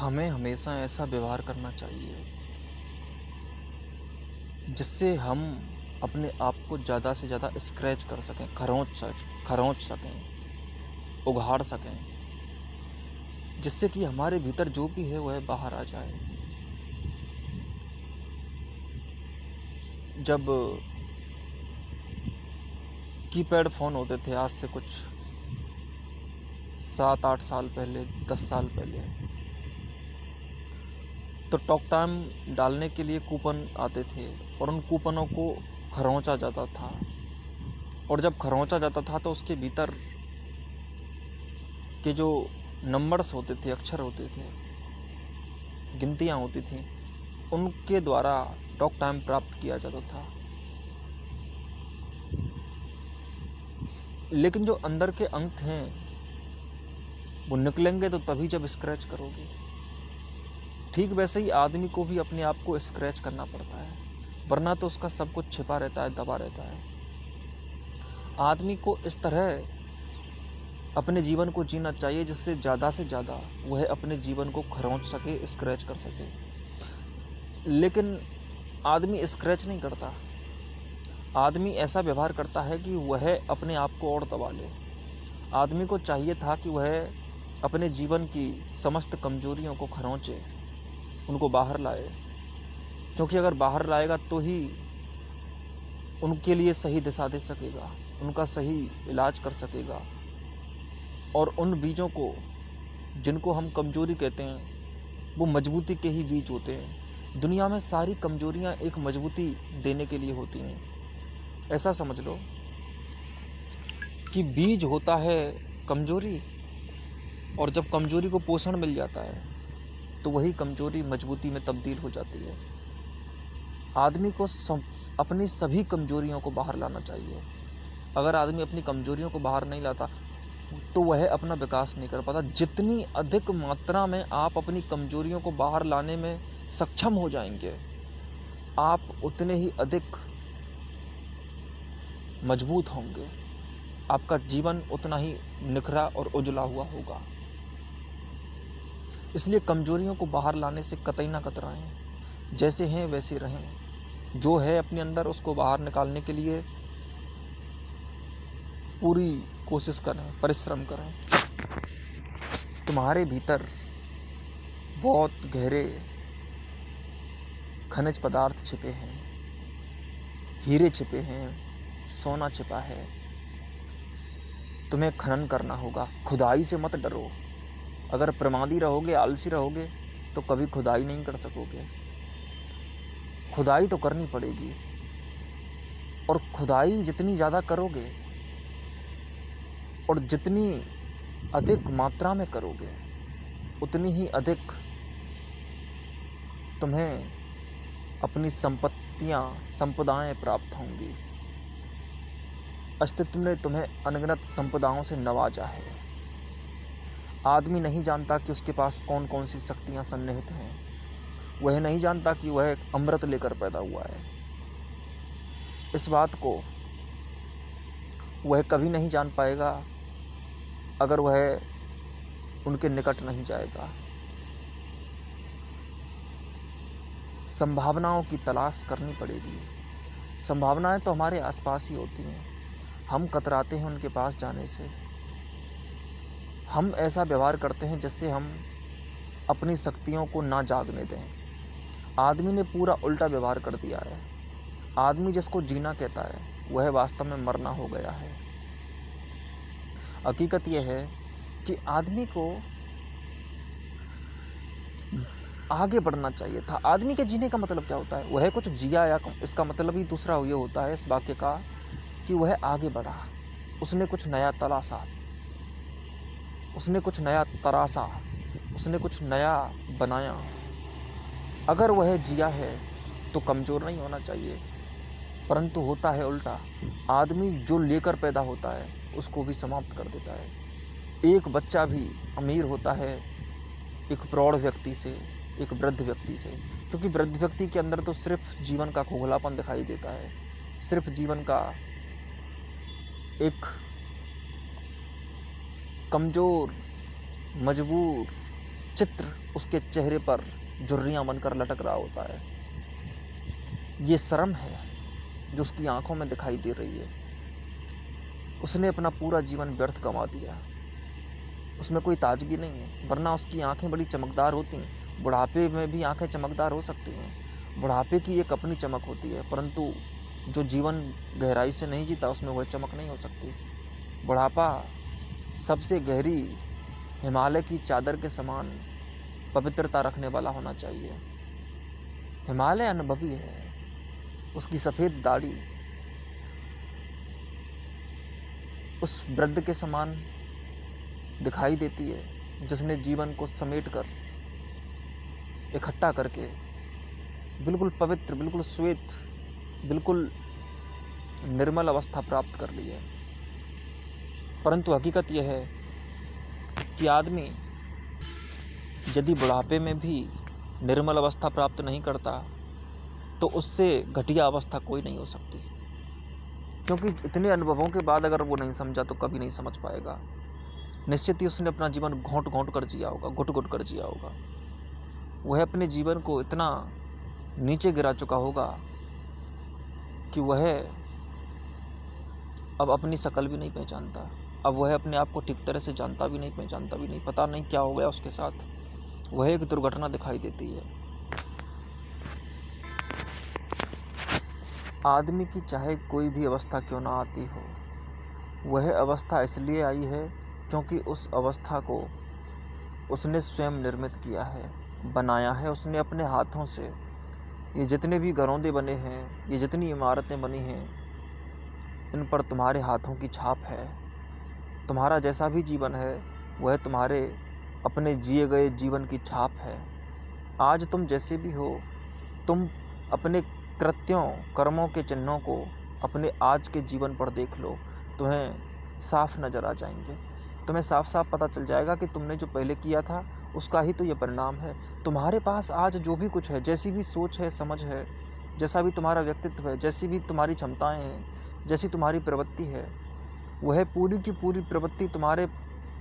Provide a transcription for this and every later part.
हमें हमेशा ऐसा व्यवहार करना चाहिए जिससे हम अपने आप को ज़्यादा से ज़्यादा स्क्रैच कर सकें, खरोंच सकें, उघाड़ सकें, जिससे कि हमारे भीतर जो भी है वह बाहर आ जाए। जब कीपैड फ़ोन होते थे आज से कुछ 7-8 साल पहले, 10 साल पहले, तो टॉक टाइम डालने के लिए कूपन आते थे और उन कूपनों को खरोंचा जाता था। और जब खरोंचा जाता था तो उसके भीतर के जो नंबर्स होते थे, अक्षर होते थे, गिनतियाँ होती थीं, उनके द्वारा टॉक टाइम प्राप्त किया जाता था। लेकिन जो अंदर के अंक हैं वो निकलेंगे तो तभी जब स्क्रैच करोगे। ठीक वैसे ही आदमी को भी अपने आप को स्क्रैच करना पड़ता है, वरना तो उसका सब कुछ छिपा रहता है, दबा रहता है। आदमी को इस तरह अपने जीवन को जीना चाहिए जिससे ज़्यादा से ज़्यादा वह अपने जीवन को खरोंच सके, स्क्रैच कर सके। लेकिन आदमी स्क्रैच नहीं करता, आदमी ऐसा व्यवहार करता है कि वह अपने आप को और दबा ले। आदमी को चाहिए था कि वह अपने जीवन की समस्त कमजोरियों को खरोंचे, उनको बाहर लाए, क्योंकि अगर बाहर लाएगा तो ही उनके लिए सही दिशा दे सकेगा, उनका सही इलाज कर सकेगा। और उन बीजों को, जिनको हम कमजोरी कहते हैं, वो मजबूती के ही बीज होते हैं। दुनिया में सारी कमजोरियां एक मजबूती देने के लिए होती हैं। ऐसा समझ लो कि बीज होता है कमजोरी, और जब कमजोरी को पोषण मिल जाता है तो वही कमजोरी मजबूती में तब्दील हो जाती है। आदमी को अपनी सभी कमजोरियों को बाहर लाना चाहिए। अगर आदमी अपनी कमजोरियों को बाहर नहीं लाता तो वह अपना विकास नहीं कर पाता। जितनी अधिक मात्रा में आप अपनी कमजोरियों को बाहर लाने में सक्षम हो जाएंगे, आप उतने ही अधिक मजबूत होंगे, आपका जीवन उतना ही निखरा और उजला हुआ होगा। इसलिए कमजोरियों को बाहर लाने से कतई ना कतराएं, जैसे हैं वैसे रहें। जो है अपने अंदर उसको बाहर निकालने के लिए पूरी कोशिश करें, परिश्रम करें। तुम्हारे भीतर बहुत गहरे खनिज पदार्थ छिपे हैं, हीरे छिपे हैं, सोना छिपा है। तुम्हें खनन करना होगा। खुदाई से मत डरो। अगर प्रमादी रहोगे, आलसी रहोगे, तो कभी खुदाई नहीं कर सकोगे। खुदाई तो करनी पड़ेगी, और खुदाई जितनी ज़्यादा करोगे और जितनी अधिक मात्रा में करोगे, उतनी ही अधिक तुम्हें अपनी संपदाएं प्राप्त होंगी। अस्तित्व ने तुम्हें अनगिनत संपदाओं से नवाजा है। आदमी नहीं जानता कि उसके पास कौन कौन सी शक्तियां सन्निहित हैं। वह नहीं जानता कि वह अमृत लेकर पैदा हुआ है। इस बात को वह कभी नहीं जान पाएगा अगर वह उनके निकट नहीं जाएगा। संभावनाओं की तलाश करनी पड़ेगी। संभावनाएं तो हमारे आसपास ही होती हैं, हम कतराते हैं उनके पास जाने से। हम ऐसा व्यवहार करते हैं जिससे हम अपनी शक्तियों को ना जागने दें। आदमी ने पूरा उल्टा व्यवहार कर दिया है। आदमी जिसको जीना कहता है वह वास्तव में मरना हो गया है। हकीकत यह है कि आदमी को आगे बढ़ना चाहिए था। आदमी के जीने का मतलब क्या होता है? वह कुछ जिया, या इसका मतलब ही दूसरा ये होता है इस वाक्य का कि वह आगे बढ़ा, उसने कुछ नया तलाशा, उसने कुछ नया तराशा, उसने कुछ नया बनाया। अगर वह जिया है तो कमज़ोर नहीं होना चाहिए, परंतु होता है उल्टा। आदमी जो लेकर पैदा होता है उसको भी समाप्त कर देता है। एक बच्चा भी अमीर होता है एक प्रौढ़ व्यक्ति से, एक वृद्ध व्यक्ति से, क्योंकि वृद्ध व्यक्ति के अंदर तो सिर्फ जीवन का खोखलापन दिखाई देता है, सिर्फ जीवन का एक कमज़ोर, मजबूर चित्र उसके चेहरे पर झुर्रियाँ बनकर लटक रहा होता है। ये शर्म है जो उसकी आंखों में दिखाई दे रही है। उसने अपना पूरा जीवन व्यर्थ गंवा दिया। उसमें कोई ताजगी नहीं है, वरना उसकी आंखें बड़ी चमकदार होती हैं। बुढ़ापे में भी आंखें चमकदार हो सकती हैं। बुढ़ापे की एक अपनी चमक होती है, परंतु जो जीवन गहराई से नहीं जीता उसमें वह चमक नहीं हो सकती। बुढ़ापा सबसे गहरी हिमालय की चादर के समान पवित्रता रखने वाला होना चाहिए। हिमालय अनुभवी है। उसकी सफ़ेद दाढ़ी उस वृद्ध के समान दिखाई देती है जिसने जीवन को समेट कर इकट्ठा करके बिल्कुल पवित्र, बिल्कुल श्वेत, बिल्कुल निर्मल अवस्था प्राप्त कर ली है। परंतु हकीकत यह है कि आदमी यदि बुढ़ापे में भी निर्मल अवस्था प्राप्त नहीं करता तो उससे घटिया अवस्था कोई नहीं हो सकती, क्योंकि इतने अनुभवों के बाद अगर वो नहीं समझा तो कभी नहीं समझ पाएगा। निश्चित ही उसने अपना जीवन घोंट घोंट कर जिया होगा, घुट घुट कर जिया होगा। वह अपने जीवन को इतना नीचे गिरा चुका होगा कि वह अब अपनी शकल भी नहीं पहचानता। अब वह अपने आप को ठीक तरह से जानता भी नहीं, पहचानता भी नहीं। पता नहीं क्या हो गया उसके साथ। वह एक दुर्घटना दिखाई देती है। आदमी की चाहे कोई भी अवस्था क्यों ना आती हो, वह अवस्था इसलिए आई है क्योंकि उस अवस्था को उसने स्वयं निर्मित किया है, बनाया है उसने अपने हाथों से। ये जितने भी घरौंदे बने हैं, ये जितनी इमारतें बनी हैं, इन पर तुम्हारे हाथों की छाप है। तुम्हारा जैसा भी जीवन है वह तुम्हारे अपने जिए गए जीवन की छाप है। आज तुम जैसे भी हो, तुम अपने कृत्यों, कर्मों के चिन्हों को अपने आज के जीवन पर देख लो, तुम्हें साफ नज़र आ जाएंगे। तुम्हें साफ साफ पता चल जाएगा कि तुमने जो पहले किया था उसका ही तो ये परिणाम है। तुम्हारे पास आज जो भी कुछ है, जैसी भी सोच है, समझ है, जैसा भी तुम्हारा व्यक्तित्व है, जैसी भी तुम्हारी क्षमताएं हैं, जैसी तुम्हारी प्रवृत्ति है, वह पूरी की पूरी प्रवृत्ति तुम्हारे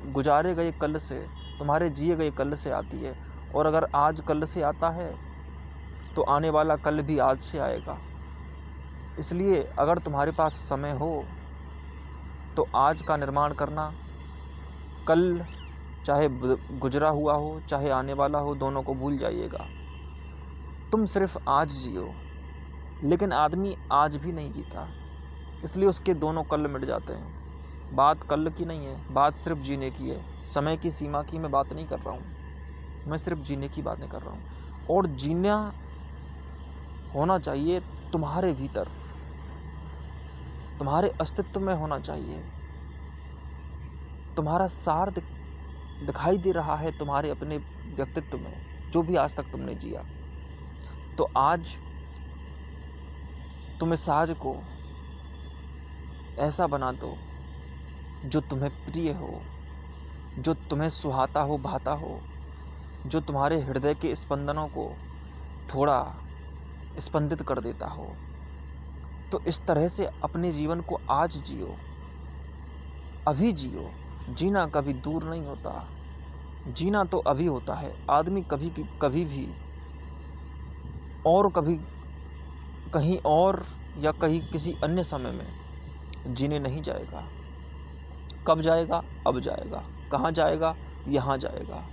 गुजारे गए कल से, तुम्हारे जिए गए कल से आती है। और अगर आज कल से आता है तो आने वाला कल भी आज से आएगा। इसलिए अगर तुम्हारे पास समय हो तो आज का निर्माण करना। कल चाहे गुजरा हुआ हो, चाहे आने वाला हो, दोनों को भूल जाइएगा। तुम सिर्फ आज जियो। लेकिन आदमी आज भी नहीं जीता, इसलिए उसके दोनों कल मिट जाते हैं। बात कल की नहीं है, बात सिर्फ जीने की है। समय की सीमा की मैं बात नहीं कर रहा हूँ, मैं सिर्फ जीने की बातें कर रहा हूँ। और जीना होना चाहिए तुम्हारे भीतर, तुम्हारे अस्तित्व में होना चाहिए। तुम्हारा सार दिखाई दे रहा है तुम्हारे अपने व्यक्तित्व में, जो भी आज तक तुमने जिया। तो आज तुम इस आज को ऐसा बना दो जो तुम्हें प्रिय हो, जो तुम्हें सुहाता हो, भाता हो, जो तुम्हारे हृदय के स्पंदनों को थोड़ा स्पंदित कर देता हो। तो इस तरह से अपने जीवन को आज जियो, अभी जियो। जीना कभी दूर नहीं होता, जीना तो अभी होता है। आदमी कभी भी और कभी कहीं और या कहीं किसी अन्य समय में जीने नहीं जाएगा। कब जाएगा? अब जाएगा। कहाँ जाएगा? यहाँ जाएगा।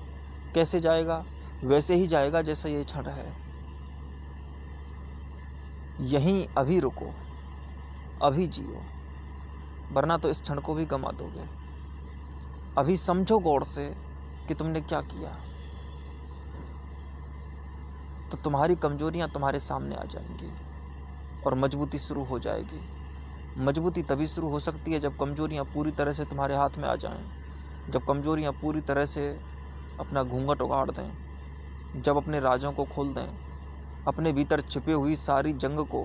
कैसे जाएगा? वैसे ही जाएगा जैसा ये क्षण है। यहीं अभी रुको, अभी जियो, वरना तो इस क्षण को भी गंवा दोगे। अभी समझो गौर से कि तुमने क्या किया, तो तुम्हारी कमजोरियां तुम्हारे सामने आ जाएंगी और मजबूती शुरू हो जाएगी। मजबूती तभी शुरू हो सकती है जब कमजोरियां पूरी तरह से तुम्हारे हाथ में आ जाएं, जब कमजोरियां पूरी तरह से अपना घूंघट उगाड़ दें, जब अपने राजों को खोल दें, अपने भीतर छिपे हुई सारी जंग को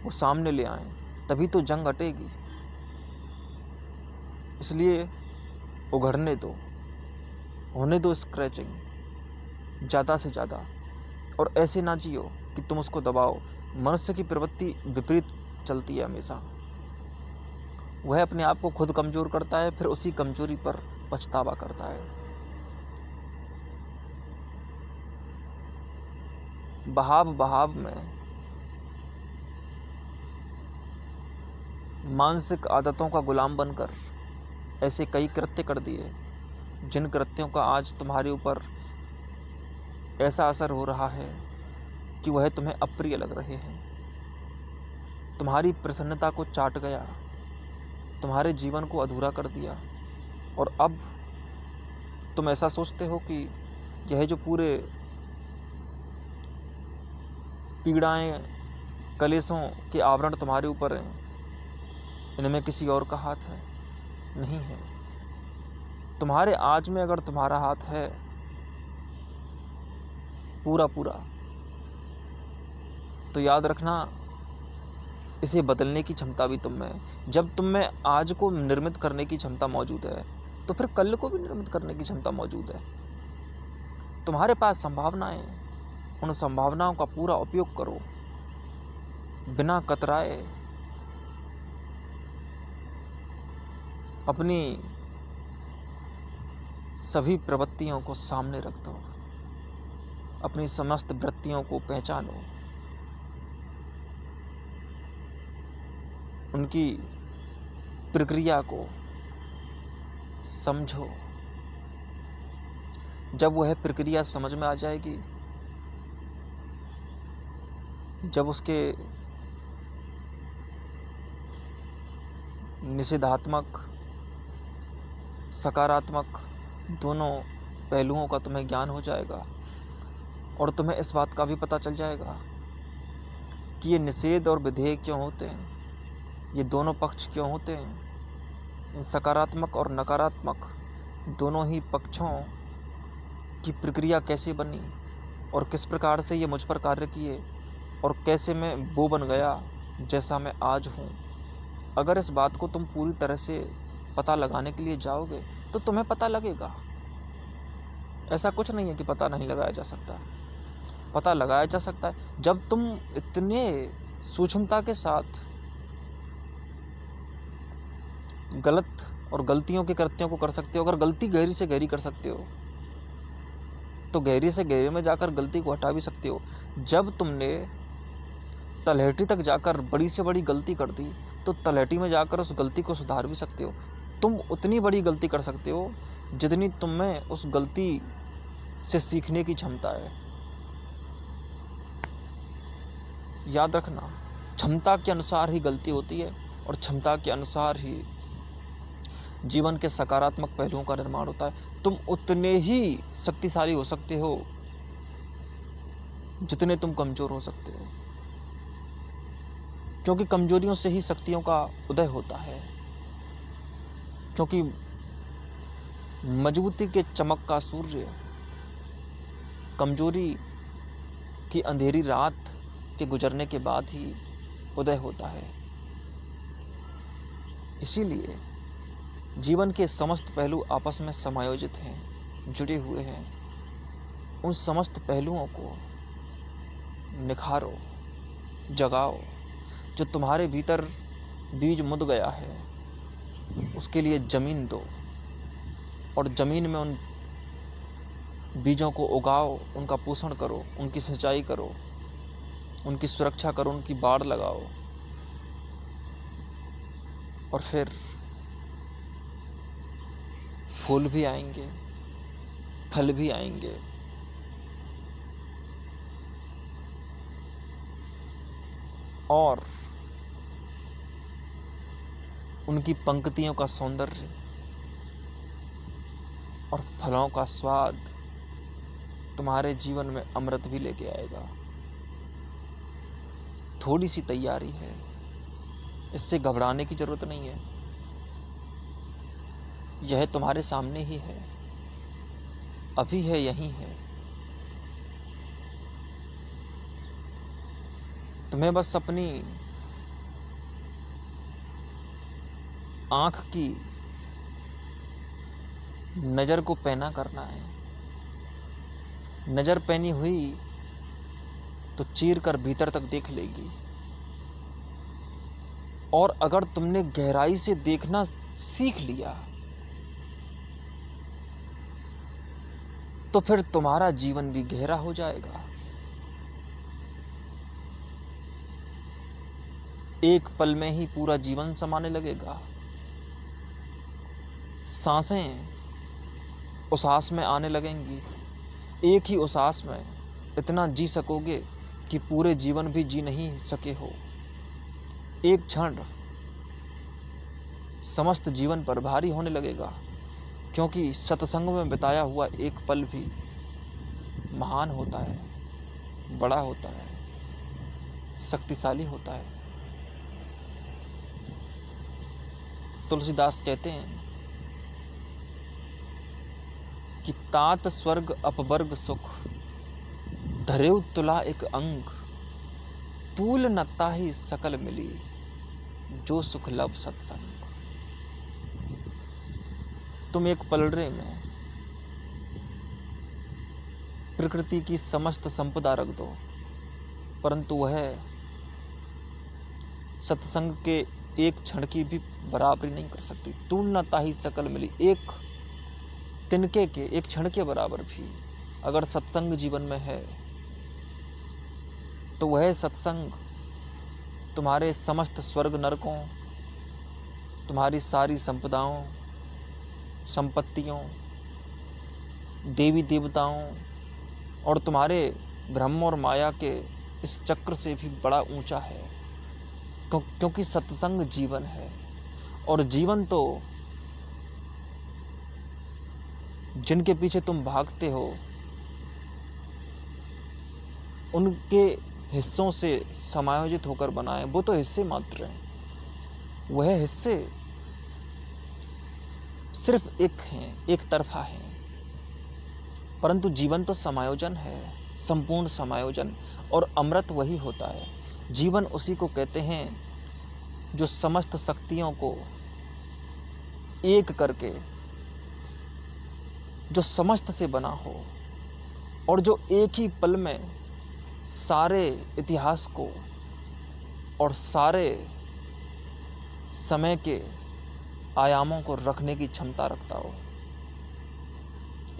वो सामने ले आएं, तभी तो जंग अटेगी। इसलिए उघड़ने दो, होने दो स्क्रैचिंग ज़्यादा से ज़्यादा, और ऐसे ना जियो कि तुम उसको दबाओ। मनुष्य की प्रवृत्ति विपरीत चलती है हमेशा। वह अपने आप को खुद कमज़ोर करता है, फिर उसी कमज़ोरी पर पछतावा करता है। बहाव बहाव में मानसिक आदतों का गुलाम बनकर ऐसे कई कृत्य कर दिए जिन कृत्यों का आज तुम्हारे ऊपर ऐसा असर हो रहा है कि वह तुम्हें अप्रिय लग रहे हैं। तुम्हारी प्रसन्नता को चाट गया, तुम्हारे जीवन को अधूरा कर दिया, और अब तुम ऐसा सोचते हो कि यह जो पूरे पीड़ाएं, कलेशों के आवरण तुम्हारे ऊपर हैं, इनमें किसी और का हाथ है? नहीं है। तुम्हारे आज में अगर तुम्हारा हाथ है पूरा पूरा, तो याद रखना इसे बदलने की क्षमता भी तुम में है। जब तुम में आज को निर्मित करने की क्षमता मौजूद है, तो फिर कल को भी निर्मित करने की क्षमता मौजूद है। तुम्हारे पास संभावनाएं, उन संभावनाओं का पूरा उपयोग करो, बिना कतराए अपनी सभी प्रवृत्तियों को सामने रख दो, अपनी समस्त वृत्तियों को पहचानो, उनकी प्रक्रिया को समझो। जब वह प्रक्रिया समझ में आ जाएगी, जब उसके निषेधात्मक सकारात्मक दोनों पहलुओं का तुम्हें ज्ञान हो जाएगा, और तुम्हें इस बात का भी पता चल जाएगा कि ये निषेध और विधेय क्यों होते हैं, ये दोनों पक्ष क्यों होते हैं, इन सकारात्मक और नकारात्मक दोनों ही पक्षों की प्रक्रिया कैसे बनी, और किस प्रकार से ये मुझ पर कार्य किए, और कैसे मैं वो बन गया जैसा मैं आज हूँ। अगर इस बात को तुम पूरी तरह से पता लगाने के लिए जाओगे तो तुम्हें पता लगेगा। ऐसा कुछ नहीं है कि पता नहीं लगाया जा सकता, पता लगाया जा सकता है जब तुम इतने सूक्ष्मता के साथ गलत और गलतियों के कृत्यों को कर सकते हो। अगर गलती गहरी से गहरी कर सकते हो तो गहरी से गहरे में जाकर गलती को हटा भी सकते हो। जब तुमने तलहटी तक जाकर बड़ी से बड़ी गलती कर दी तो तलहटी में जाकर उस गलती को सुधार भी सकते हो। तुम उतनी बड़ी गलती कर सकते हो जितनी तुम में उस गलती से सीखने की क्षमता है। याद रखना, क्षमता के अनुसार ही गलती होती है, और क्षमता के अनुसार ही जीवन के सकारात्मक पहलुओं का निर्माण होता है। तुम उतने ही शक्तिशाली हो सकते हो जितने तुम कमजोर हो सकते हो, क्योंकि कमजोरियों से ही शक्तियों का उदय होता है। क्योंकि मजबूती के चमक का सूर्य कमजोरी की अंधेरी रात के गुजरने के बाद ही उदय होता है। इसीलिए जीवन के समस्त पहलू आपस में समायोजित हैं, जुड़े हुए हैं। उन समस्त पहलुओं को निखारो, जगाओ। जो तुम्हारे भीतर बीज मुद गया है उसके लिए जमीन दो, और जमीन में उन बीजों को उगाओ, उनका पोषण करो, उनकी सिंचाई करो, उनकी सुरक्षा करो, उनकी बाड़ लगाओ, और फिर फूल भी आएंगे, फल भी आएंगे, और उनकी पंक्तियों का सौंदर्य और फलों का स्वाद तुम्हारे जीवन में अमृत भी लेके आएगा। थोड़ी सी तैयारी है, इससे घबराने की जरूरत नहीं है। यह तुम्हारे सामने ही है, अभी है, यहीं है। तुम्हें बस अपनी आंख की नजर को पैना करना है। नजर पैनी हुई तो चीर कर भीतर तक देख लेगी, और अगर तुमने गहराई से देखना सीख लिया तो फिर तुम्हारा जीवन भी गहरा हो जाएगा। एक पल में ही पूरा जीवन समाने लगेगा। सांसें उसास में आने लगेंगी। एक ही उसास में इतना जी सकोगे कि पूरे जीवन भी जी नहीं सके हो। एक क्षण समस्त जीवन पर भारी होने लगेगा, क्योंकि सत्संग में बिताया हुआ एक पल भी महान होता है, बड़ा होता है, शक्तिशाली होता है। तुलसीदास कहते हैं कि तात स्वर्ग अपवर्ग सुख, धरेउ तुला एक अंग, तूल न ताहि सकल मिली, जो सुख लब सत्संग। तुम एक पलड़े में प्रकृति की समस्त संपदा रख दो, परंतु वह सत्संग के एक क्षण की भी बराबरी नहीं कर सकती। तूल न ताहि सकल मिली, एक तिनके के, एक क्षण के बराबर भी अगर सत्संग जीवन में है तो वह सत्संग तुम्हारे समस्त स्वर्ग नरकों, तुम्हारी सारी संपदाओं, संपत्तियों, देवी देवताओं और तुम्हारे ब्रह्म और माया के इस चक्र से भी बड़ा ऊंचा है, क्योंकि सत्संग जीवन है। और जीवन तो जिनके पीछे तुम भागते हो उनके हिस्सों से समायोजित होकर बनाए, वो तो हिस्से मात्र हैं। वह हिस्से सिर्फ एक हैं, एक तरफा हैं, परंतु जीवन तो समायोजन है, संपूर्ण समायोजन। और अमृत वही होता है। जीवन उसी को कहते हैं जो समस्त शक्तियों को एक करके, जो समस्त से बना हो और जो एक ही पल में सारे इतिहास को और सारे समय के आयामों को रखने की क्षमता रखता हो।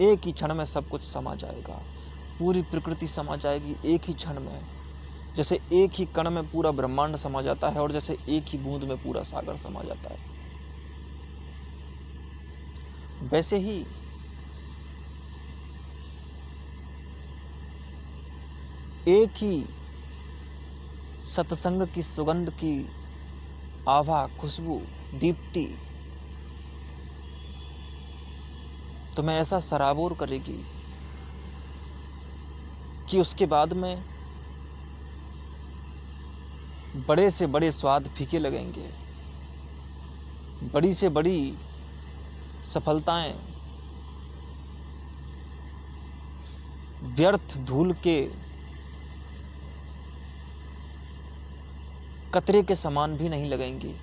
एक ही क्षण में सब कुछ समा जाएगा, पूरी प्रकृति समा जाएगी एक ही क्षण में। जैसे एक ही कण में पूरा ब्रह्मांड समा जाता है और जैसे एक ही बूंद में पूरा सागर समा जाता है, वैसे ही एक ही सत्संग की सुगंध की आभा, खुशबू, दीप्ति तुम्हें ऐसा सराबोर करेगी कि उसके बाद में बड़े से बड़े स्वाद फीके लगेंगे, बड़ी से बड़ी सफलताएं व्यर्थ धूल के कतरे के समान भी नहीं लगेंगी।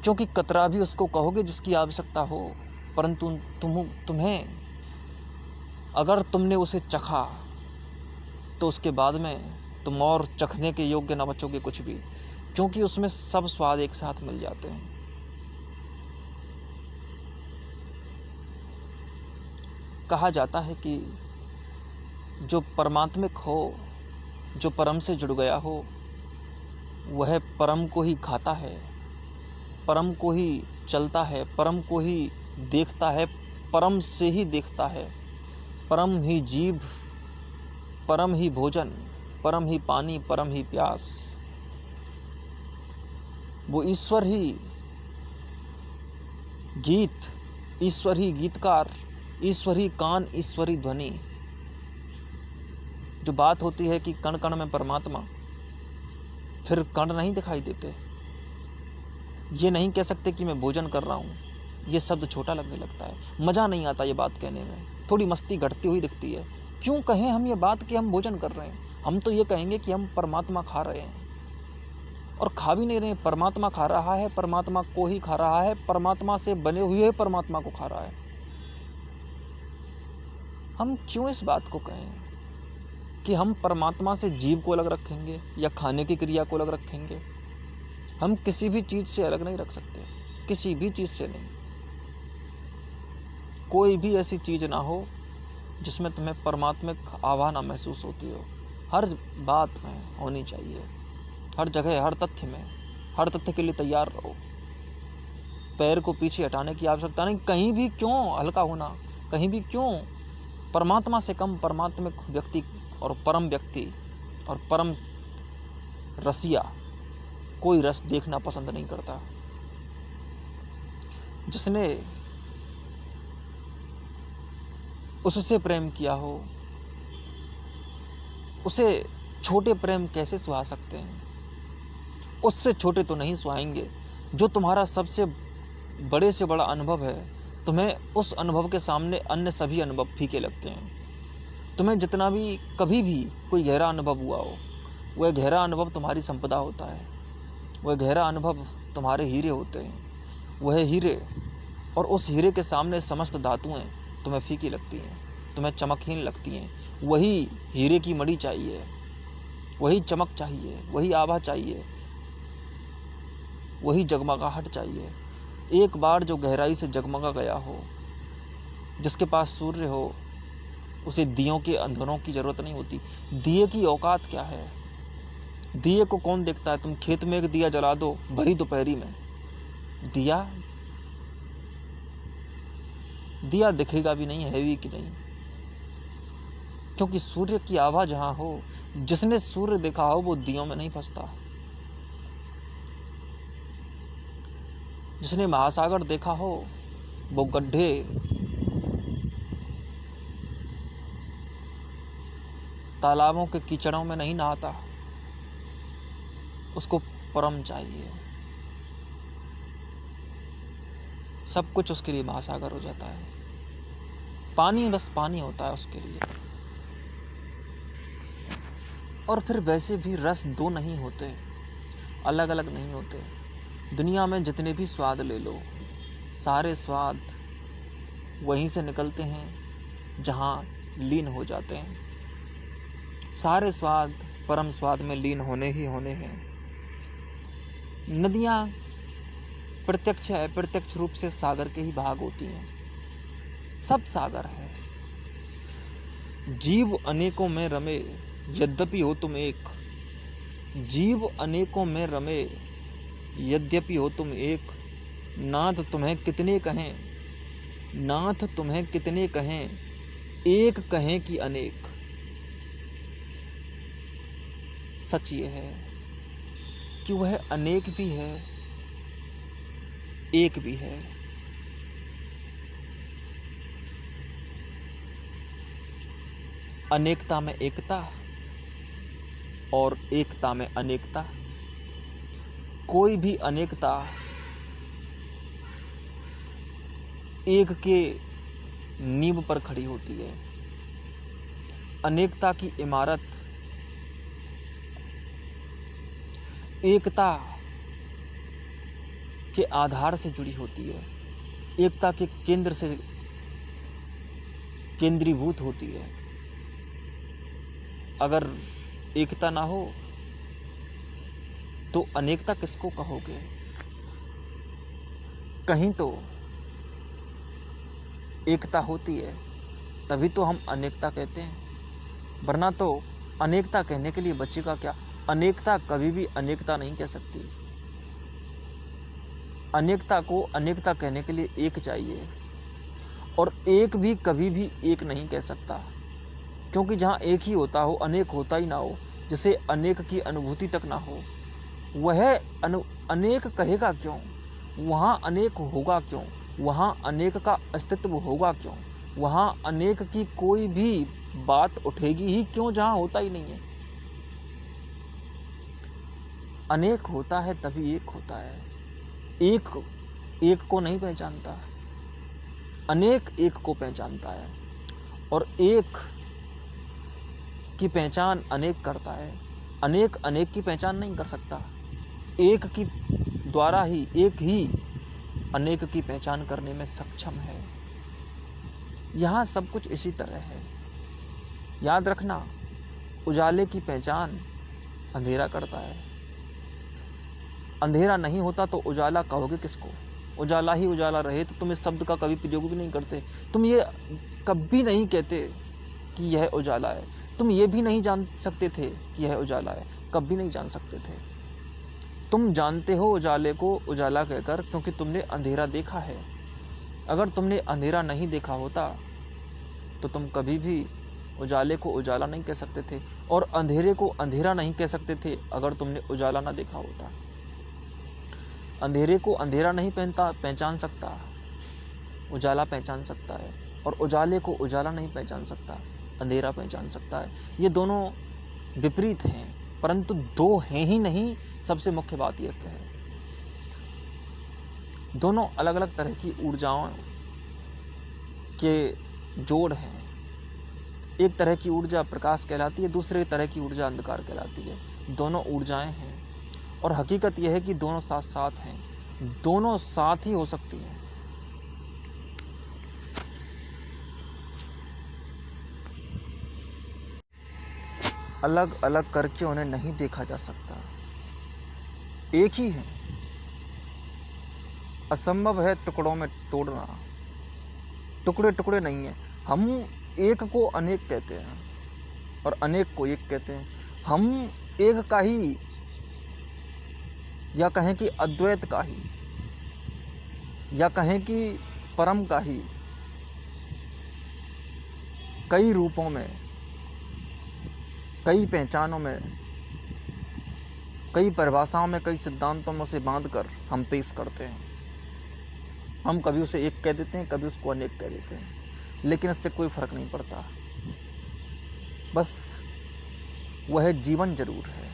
क्योंकि कतरा भी उसको कहोगे जिसकी आवश्यकता हो, परंतु तुम्हें अगर तुमने उसे चखा तो उसके बाद में तुम और चखने के योग्य न बचोगे कुछ भी, क्योंकि उसमें सब स्वाद एक साथ मिल जाते हैं। कहा जाता है कि जो परमात्मिक हो, जो परम से जुड़ गया हो, वह परम को ही खाता है, परम को ही चलता है, परम को ही देखता है, परम से ही देखता है। परम ही जीभ, परम ही भोजन, परम ही पानी, परम ही प्यास। वो ईश्वर ही गीत, ईश्वर ही गीतकार, ईश्वर ही कान, ईश्वर ही ध्वनि। जो बात होती है कि कण कण में परमात्मा, फिर कण नहीं दिखाई देते। ये नहीं कह सकते कि मैं भोजन कर रहा हूँ, ये शब्द छोटा लगने लगता है, मज़ा नहीं आता ये बात कहने में, थोड़ी मस्ती घटती हुई दिखती है। क्यों कहें हम ये बात कि हम भोजन कर रहे हैं? हम तो ये कहेंगे कि हम परमात्मा खा रहे हैं, और खा भी नहीं रहे, परमात्मा खा रहा है, परमात्मा को ही खा रहा है, परमात्मा से बने हुए परमात्मा को खा रहा है। हम क्यों इस बात को कहें कि हम परमात्मा से जीव को अलग रखेंगे या खाने की क्रिया को अलग रखेंगे? हम किसी भी चीज़ से अलग नहीं रख सकते, किसी भी चीज़ से नहीं। कोई भी ऐसी चीज़ ना हो जिसमें तुम्हें परमात्मिक आभा ना महसूस होती हो। हर बात में होनी चाहिए, हर जगह, हर तथ्य में हर तथ्य के लिए तैयार रहो। पैर को पीछे हटाने की आवश्यकता नहीं। कहीं भी क्यों हल्का होना, कहीं भी क्यों। परमात्मा से कम परमात्मिक व्यक्ति और परम रसिया कोई रस देखना पसंद नहीं करता। जिसने उससे प्रेम किया हो उसे छोटे प्रेम कैसे सुहा सकते हैं? उससे छोटे तो नहीं सुहाएंगे। जो तुम्हारा सबसे बड़े से बड़ा अनुभव है, तुम्हें उस अनुभव के सामने अन्य सभी अनुभव फीके लगते हैं। तुम्हें जितना भी कभी भी कोई गहरा अनुभव हुआ हो, वह गहरा अनुभव तुम्हारी संपदा होता है। वह गहरा अनुभव तुम्हारे हीरे होते हैं। वह हीरे और उस हीरे के सामने समस्त धातुएं तुम्हें फीकी लगती हैं, तुम्हें चमकहीन लगती हैं। वही हीरे की मणि चाहिए, वही चमक चाहिए, वही आभा चाहिए, वही जगमगाहट चाहिए। एक बार जो गहराई से जगमगा गया हो, जिसके पास सूर्य हो, उसे दियों के अंधेरों की जरूरत नहीं होती। दिए की औकात क्या है? दिए को कौन देखता है? तुम खेत में एक दिया जला दो भरी दोपहरी में, दिया दिखेगा भी नहीं, है भी कि नहीं। क्योंकि सूर्य की आभा जहां हो, जिसने सूर्य देखा हो वो दियों में नहीं फंसता। जिसने महासागर देखा हो वो गड्ढे तालाबों के कीचड़ों में नहीं नहाता। उसको परम चाहिए। सब कुछ उसके लिए महासागर हो जाता है। पानी बस पानी होता है उसके लिए। और फिर वैसे भी रस दो नहीं होते, अलग अलग नहीं होते। दुनिया में जितने भी स्वाद ले लो, सारे स्वाद वहीं से निकलते हैं जहाँ लीन हो जाते हैं। सारे स्वाद परम स्वाद में लीन होने ही होने हैं। नदियाँ प्रत्यक्ष रूप से सागर के ही भाग होती हैं। सब सागर है। जीव अनेकों में रमे यद्यपि हो तुम एक। जीव अनेकों में रमे यद्यपि हो तुम एक। नाथ तुम्हें कितने कहें, नाथ तुम्हें कितने कहें, एक कहें कि अनेक। सच ये है कि वह अनेक भी है, एक भी है। अनेकता में एकता और एकता में अनेकता। कोई भी अनेकता एक के नींव पर खड़ी होती है। अनेकता की इमारत एकता के आधार से जुड़ी होती है, एकता के केंद्र से केंद्रीभूत होती है। अगर एकता ना हो तो अनेकता किसको कहोगे? कहीं तो एकता होती है, तभी तो हम अनेकता कहते हैं, वरना तो अनेकता कहने के लिए बचेगा क्या? अनेकता कभी भी अनेकता नहीं कह सकती। अनेकता को अनेकता कहने के लिए एक चाहिए, और एक भी कभी भी एक नहीं कह सकता, क्योंकि जहाँ एक ही होता हो, अनेक होता ही ना हो, जिसे अनेक की अनुभूति तक ना हो, वह अनेक कहेगा क्यों? वहाँ अनेक होगा क्यों? वहाँ अनेक का अस्तित्व होगा क्यों? वहाँ अनेक की कोई भी बात उठेगी ही क्यों जहाँ होता ही नहीं है? अनेक होता है तभी एक होता है। एक एक को नहीं पहचानता, अनेक एक को पहचानता है, और एक की पहचान अनेक करता है। अनेक अनेक की पहचान नहीं कर सकता। एक की द्वारा ही एक ही अनेक की पहचान करने में सक्षम है। यहाँ सब कुछ इसी तरह है। याद रखना, उजाले की पहचान अंधेरा करता है। अंधेरा नहीं होता तो उजाला कहोगे किसको? उजाला ही उजाला रहे तो तुम इस शब्द का कभी प्रयोग भी नहीं करते। तुम ये कभी नहीं कहते कि यह उजाला है। तुम ये भी नहीं जान सकते थे कि यह उजाला है, कभी नहीं जान सकते थे। तुम जानते हो उजाले को उजाला कहकर, क्योंकि तुमने अंधेरा देखा है। अगर तुमने अंधेरा नहीं देखा होता तो तुम कभी भी उजाले को उजाला नहीं कह सकते थे, और अंधेरे को अंधेरा नहीं कह सकते थे अगर तुमने उजाला ना देखा होता। अंधेरे को अंधेरा नहीं पहचान सकता, उजाला पहचान सकता है, और उजाले को उजाला नहीं पहचान सकता, अंधेरा पहचान सकता है। ये दोनों विपरीत हैं, परंतु दो हैं ही नहीं। सबसे मुख्य बात यह है, दोनों अलग अलग तरह की ऊर्जाओं के जोड़ हैं। एक तरह की ऊर्जा प्रकाश कहलाती है, दूसरे तरह की ऊर्जा अंधकार कहलाती है। दोनों ऊर्जाएं हैं, और हकीकत यह है कि दोनों साथ साथ हैं, दोनों साथ ही हो सकती हैं। अलग अलग करके उन्हें नहीं देखा जा सकता, एक ही है। असंभव है टुकड़ों में तोड़ना, टुकड़े टुकड़े नहीं है। हम एक को अनेक कहते हैं और अनेक को एक कहते हैं। हम एक का ही, या कहें कि अद्वैत का ही, या कहें कि परम का ही, कई रूपों में, कई पहचानों में, कई परिभाषाओं में, कई सिद्धांतों में उसे बांधकर हम पेश करते हैं। हम कभी उसे एक कह देते हैं, कभी उसको अनेक कह देते हैं, लेकिन इससे कोई फर्क नहीं पड़ता। बस वह जीवन जरूर है,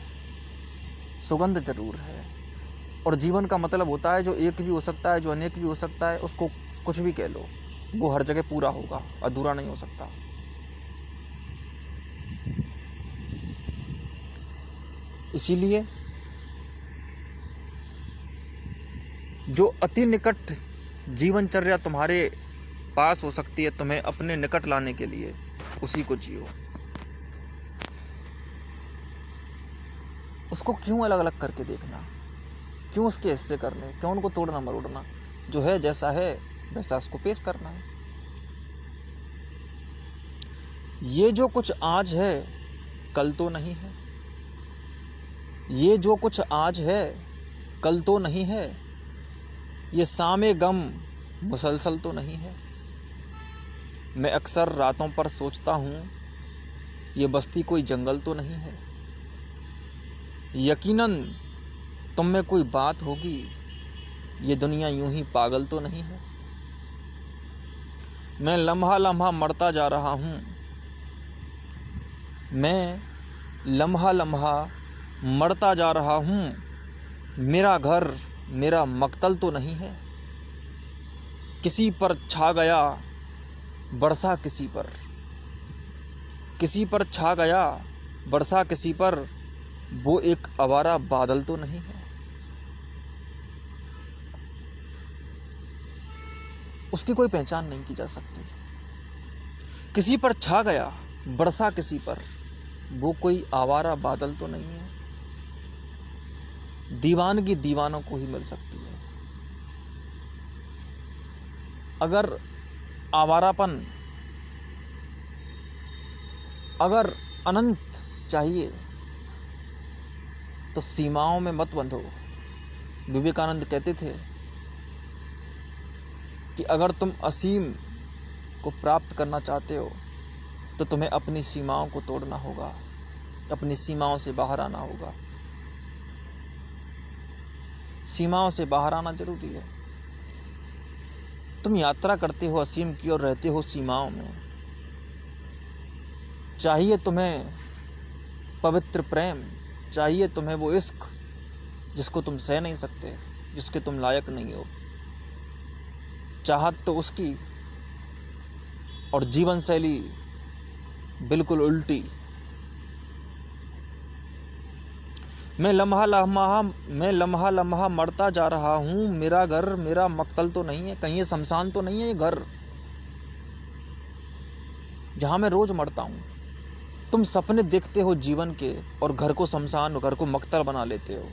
सुगंध जरूर है। और जीवन का मतलब होता है जो एक भी हो सकता है, जो अनेक भी हो सकता है, उसको कुछ भी कह लो, वो हर जगह पूरा होगा, अधूरा नहीं हो सकता। इसीलिए जो अति निकट जीवनचर्या तुम्हारे पास हो सकती है तुम्हें अपने निकट लाने के लिए, उसी को जियो। उसको क्यों अलग अलग करके देखना, क्यों उसके हिस्से करने, क्यों उनको तोड़ना मरोड़ना। जो है जैसा है वैसा उसको पेश करना है। ये जो कुछ आज है कल तो नहीं है, ये जो कुछ आज है कल तो नहीं है, ये सामे गम मुसलसल तो नहीं है। मैं अक्सर रातों पर सोचता हूँ ये बस्ती कोई जंगल तो नहीं है। यकीनन तुम में कोई बात होगी, ये दुनिया यूं ही पागल तो नहीं है। मैं लम्हा लम्हा मरता जा रहा हूँ, मैं लम्हा लम्हा मरता जा रहा हूँ। मेरा घर मेरा मक्तल तो नहीं है। किसी पर छा गया बरसा किसी पर, किसी पर छा गया बरसा किसी पर, वो एक आवारा बादल तो नहीं है। उसकी कोई पहचान नहीं की जा सकती। किसी पर छा गया बरसा किसी पर, वो कोई आवारा बादल तो नहीं है। दीवानगी दीवानों को ही मिल सकती है। अगर आवारापन, अगर अनंत चाहिए तो सीमाओं में मत बंधो। विवेकानंद कहते थे कि अगर तुम असीम को प्राप्त करना चाहते हो तो तुम्हें अपनी सीमाओं को तोड़ना होगा, अपनी सीमाओं से बाहर आना होगा। सीमाओं से बाहर आना जरूरी है। तुम यात्रा करते हो असीम की और रहते हो सीमाओं में। चाहिए तुम्हें पवित्र प्रेम, चाहिए तुम्हें वो इश्क जिसको तुम सह नहीं सकते, जिसके तुम लायक नहीं हो। चाहत तो उसकी और जीवन शैली बिल्कुल उल्टी। मैं लम्हा लम्हा मरता जा रहा हूँ। मेरा घर मेरा मक्तल तो नहीं है। कहीं ये शमशान तो नहीं है, ये घर जहाँ मैं रोज मरता हूँ। तुम सपने देखते हो जीवन के और घर को शमशान, घर को मक्तल बना लेते हो।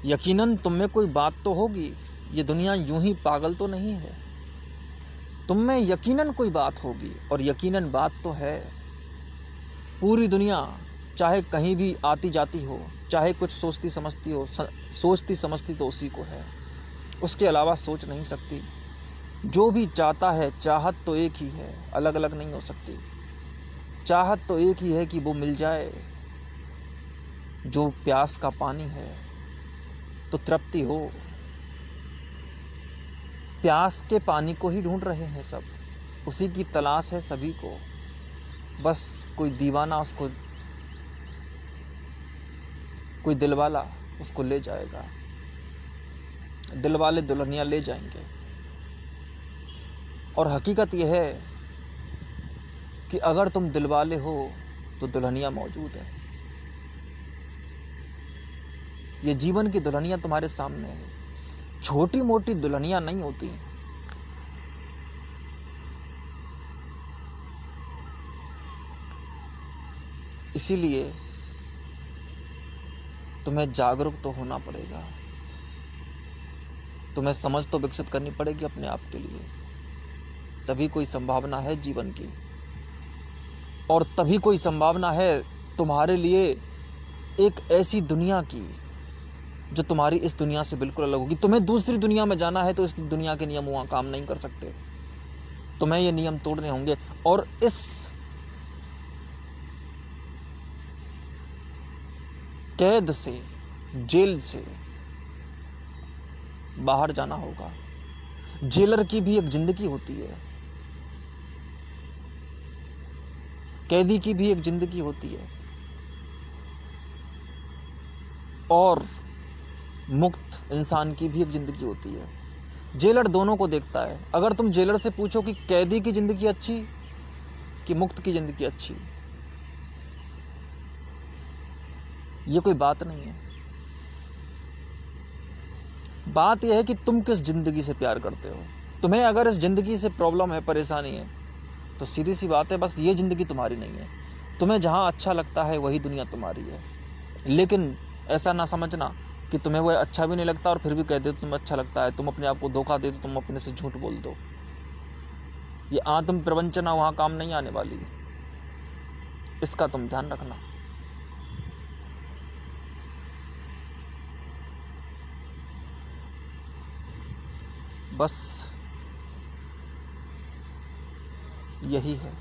यकीनन तुम में कोई बात तो होगी, ये दुनिया यूं ही पागल तो नहीं है। तुम में यकीनन कोई बात होगी, और यकीनन बात तो है। पूरी दुनिया चाहे कहीं भी आती जाती हो, चाहे कुछ सोचती समझती हो, सोचती समझती तो उसी को है, उसके अलावा सोच नहीं सकती। जो भी चाहता है, चाहत तो एक ही है, अलग अलग नहीं हो सकती। चाहत तो एक ही है कि वो मिल जाए, जो प्यास का पानी है तो तृप्ति हो। प्यास के पानी को ही ढूंढ रहे हैं सब, उसी की तलाश है सभी को। बस कोई दीवाना उसको, कोई दिलवाला उसको ले जाएगा, दिलवाले दुल्हनिया ले जाएंगे। और हकीकत यह है कि अगर तुम दिलवाले हो तो दुल्हनिया मौजूद है। ये जीवन की दुल्हनिया तुम्हारे सामने है, छोटी मोटी दुल्हनिया नहीं होती। इसीलिए तुम्हें जागरूक तो होना पड़ेगा, तुम्हें समझ तो विकसित करनी पड़ेगी अपने आप के लिए। तभी कोई संभावना है जीवन की, और तभी कोई संभावना है तुम्हारे लिए एक ऐसी दुनिया की जो तुम्हारी इस दुनिया से बिल्कुल अलग होगी। तुम्हें दूसरी दुनिया में जाना है तो इस दुनिया के नियम वहाँ काम नहीं कर सकते, तुम्हें ये नियम तोड़ने होंगे। और इस कैद से, जेल से बाहर जाना होगा। जेलर की भी एक जिंदगी होती है, कैदी की भी एक जिंदगी होती है, और मुक्त इंसान की भी एक जिंदगी होती है। जेलर दोनों को देखता है। अगर तुम जेलर से पूछो कि कैदी की जिंदगी अच्छी कि मुक्त की जिंदगी अच्छी, ये कोई बात नहीं है। बात यह है कि तुम किस जिंदगी से प्यार करते हो। तुम्हें अगर इस जिंदगी से प्रॉब्लम है, परेशानी है, तो सीधी सी बात है, बस ये ज़िंदगी तुम्हारी नहीं है। तुम्हें जहाँ अच्छा लगता है वही दुनिया तुम्हारी है। लेकिन ऐसा ना समझना कि तुम्हें वो अच्छा भी नहीं लगता और फिर भी कह दे तुम्हें अच्छा लगता है। तुम अपने आप को धोखा दे दो, तुम अपने से झूठ बोल दो। ये आत्म प्रवंचना वहाँ काम नहीं आने वाली, इसका तुम ध्यान रखना। बस यही है।